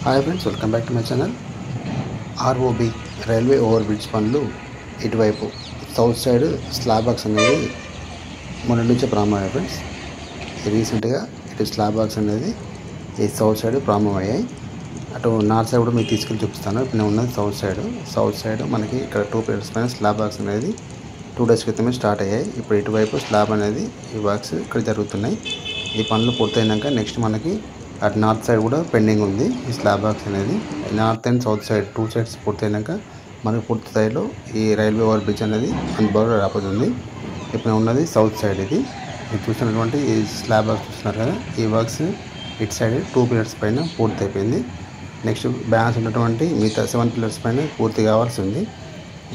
Hi friends, welcome back to my channel. ROB railway over bridge పనులు ఇటువైపు south side slab box అనేది మొన్న నుంచే ప్రారంభమయ్యాయి ఫ్రెండ్స్. రీసెంట్గా ఇటు స్లాబ్ బాక్స్ అనేది ఈ సౌత్ సైడ్ ప్రారంభమయ్యాయి. అటు నార్త్ సైడ్ కూడా మీకు తీసుకెళ్ళి చూపిస్తాను. ఇప్పుడు నేను ఉన్నది సౌత్ సైడ్ మనకి ఇక్కడ 2 పిల్లర్స్ పైన స్లాబ్ బాక్స్ అనేది 2 డేస్ క్రితమే స్టార్ట్ అయ్యాయి. ఇప్పుడు ఇటువైపు స్లాబ్ అనేది ఈ వర్క్స్ ఇక్కడ జరుగుతున్నాయి. ఈ పనులు పూర్తయినాక నెక్స్ట్ మనకి అటు నార్త్ సైడ్ కూడా పెండింగ్ ఉంది. ఈ స్లాబ్ బాక్స్ అనేది north and south side 2 sides పూర్తయినాక మనకి పూర్తి స్థాయిలో ఈ రైల్వే ఓవర్ బ్రిడ్జ్ అనేది అందుబాటులో రాబోతుంది. ఇప్పుడు ఉన్నది సౌత్ సైడ్. ఇది చూసినటువంటి ఈ స్లాబ్ బాక్స్ చూస్తున్నారు కదా, ఈ వర్క్స్ ఇటు సైడ్ 2 పిల్లర్స్ పైన పూర్తి అయిపోయింది. నెక్స్ట్ బ్యాలెన్స్ ఉన్నటువంటి మిగతా 7 పిల్లర్స్ పైన పూర్తి కావాల్సి ఉంది.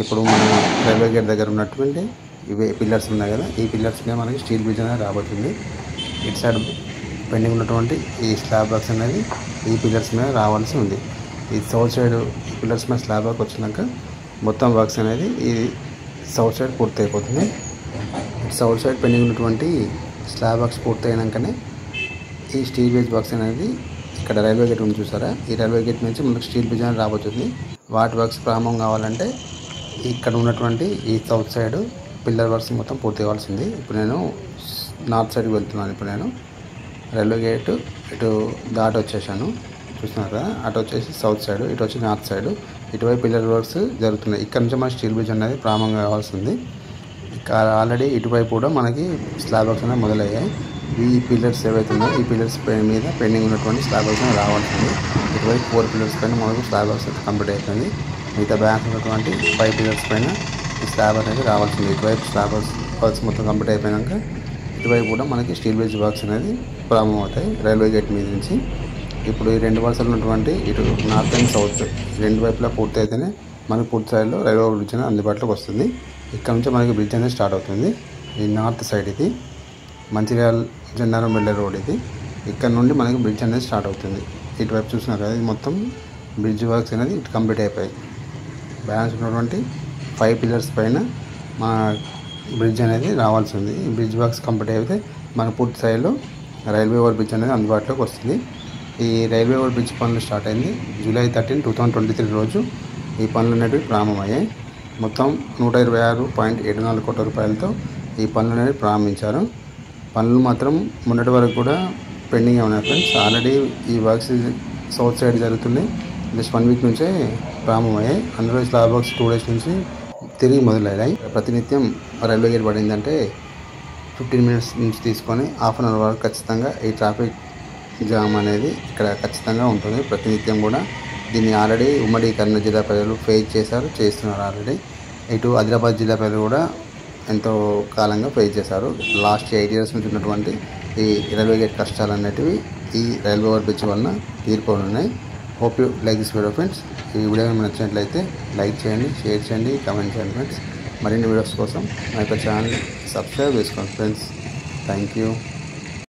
ఇప్పుడు మన రైల్వే గేట్ దగ్గర ఉన్నటువంటి ఇవే పిల్లర్స్ ఉన్నాయి కదా, ఈ పిల్లర్స్ మీద మనకి స్టీల్ బ్రిడ్జ్ అనేది రాబోతుంది. ఇటు సైడ్ పెండింగ్ ఉన్నటువంటి ఈ స్లాబ్ బాక్స్ అనేది ఈ పిల్లర్స్ మీద రావాల్సి ఉంది. ఈ సౌత్ సైడ్ ఈ పిల్లర్స్ మీద స్లాబ్ బాక్స్ వచ్చినాక మొత్తం వర్క్స్ అనేది ఈ సౌత్ సైడ్ పూర్తి అయిపోతుంది. సౌత్ సైడ్ పెండింగ్ ఉన్నటువంటి స్లాబ్ బాక్స్ పూర్తి అయినాకనే ఈ స్టీల్ బ్రిడ్జ్ బాక్స్ అనేది ఇక్కడ రైల్వే గేట్ ఉంది చూసారా, ఈ రైల్వే గేట్ నుంచి మనకు స్టీల్ బ్రిడ్జ్ అనేది రాబోతుంది. వాటి వర్క్స్ ప్రారంభం కావాలంటే ఇక్కడ ఉన్నటువంటి ఈ సౌత్ సైడ్ పిల్లర్ వర్క్స్ మొత్తం పూర్తి కావాల్సింది. ఇప్పుడు నేను నార్త్ సైడ్కి వెళ్తున్నాను. ఇప్పుడు నేను రైల్వే గేట్ ఇటు దాటి వచ్చేసాను చూస్తున్నారు కదా, అటు వచ్చేసి సౌత్ సైడ్, ఇటు వచ్చి నార్త్ సైడ్. ఇటువైపు పిల్లర్ వర్క్స్ జరుగుతున్నాయి. ఇక్కడ నుంచి మన స్టీల్ బ్రిడ్జ్ అనేది ప్రారంభం కావాల్సి ఉంది. ఆల్రెడీ ఇటువైపు కూడా మనకి స్లాబ్ వర్క్స్ అనేవి మొదలయ్యాయి. ఈ పిల్లర్స్ ఏవైతే ఉన్నాయో ఈ పిల్లర్స్ మీద పెండింగ్ ఉన్నటువంటి స్లాబ్ వర్క్స్ అనేది రావాల్సింది. ఇటువైపు 4 పిల్లర్స్ పైన మనకు స్లాబ్ వర్క్స్ అయితే కంప్లీట్ అయిపోయింది. మిగతా బ్యాక్ ఉన్నటువంటి 5 పిల్లర్స్ పైన ఈ స్లాబ్ అనేది రావాల్సింది. ఇటువైపు స్లాబ్ వర్క్స్ మొత్తం కంప్లీట్ అయిపోయాక ఇటువైపు కూడా మనకి స్టీల్ బ్రిడ్జ్ వర్క్స్ అనేది ప్రారంభం అవుతాయి రైల్వే గేట్ మీద నుంచి. ఇప్పుడు ఈ 2 వరుసలు ఉన్నటువంటి ఇటు నార్త్ అండ్ సౌత్ 2 వైపులా పూర్తి అయితేనే మనకి పూర్తి స్థాయిలో రైల్వే బ్రిడ్జ్ అనేది అందుబాటులోకి వస్తుంది. ఇక్కడ నుంచి మనకి బ్రిడ్జ్ అనేది స్టార్ట్ అవుతుంది. ఈ నార్త్ సైడ్ ఇది మంచిర్యాల జన్నారం వెళ్ళే రోడ్. ఇది ఇక్కడ నుండి మనకి బ్రిడ్జ్ అనేది స్టార్ట్ అవుతుంది. ఇటువైపు చూసినారు కదా, ఇది మొత్తం బ్రిడ్జ్ వర్క్స్ అనేది ఇటు కంప్లీట్ అయిపోయాయి. బ్యాలెన్స్ ఉన్నటువంటి 5 పిల్లర్స్ పైన మన బ్రిడ్జ్ అనేది రావాల్సి ఉంది. ఈ బ్రిడ్జ్ వర్క్స్ కంప్లీట్ అయితే మన పూర్తి స్థాయిలో రైల్వే ఓవర్ బ్రిడ్జ్ అనేది అందుబాటులోకి వస్తుంది. ఈ రైల్వే ఓవర్ బ్రిడ్జ్ పనులు స్టార్ట్ అయింది జూలై 13, 2023 రోజు ఈ పనులు అనేవి ప్రారంభమయ్యాయి. మొత్తం 126.74 కోట్ల రూపాయలతో ఈ పనులు అనేవి ప్రారంభించారు. పనులు మాత్రం మొన్నటి వరకు కూడా పెండింగ్ ఉన్నాయి ఫ్రెండ్స్. ఆల్రెడీ ఈ వర్క్స్ సౌత్ సైడ్ జరుగుతున్నాయి. జస్ట్ 1 వీక్ నుంచే ప్రారంభమయ్యాయి. అందులో స్లాబ్ వర్క్స్ 2 డేస్ నుంచి తిరిగి మొదలయ్యాయి. ప్రతినిత్యం రైల్వే గేట్ పడిందంటే 15 మినిట్స్ నుంచి తీసుకొని హాఫ్ అన్ అవర్ వరకు ఖచ్చితంగా ఈ ట్రాఫిక్ జామ్ అనేది ఇక్కడ ఖచ్చితంగా ఉంటుంది ప్రతినిత్యం కూడా. దీన్ని ఆల్రెడీ ఉమ్మడి కర్నూలు జిల్లా ప్రజలు ఫేస్ చేస్తున్నారు ఆల్రెడీ. ఇటు ఆదిలాబాద్ జిల్లా ప్రజలు కూడా ఎంతో కాలంగా ఫేస్ చేశారు. లాస్ట్ 8 ఇయర్స్ నుంచి ఉన్నటువంటి ఈ రైల్వే గేట్ కష్టాలు అనేటివి ఈ రైల్వే ఓవర్ బ్రిడ్జ్ వలన తీరిపోనున్నాయి. Hope you like this video friends. ఈ వీడియో మీకు నచ్చినట్లయితే లైక్ చేయండి, షేర్ చేయండి, కామెంట్ చేయండి ఫ్రెండ్స్. మరిన్ని వీడియోస్ కోసం మా యొక్క ఛానల్ సబ్స్క్రైబ్ చేసుకోండి ఫ్రెండ్స్. Thank you.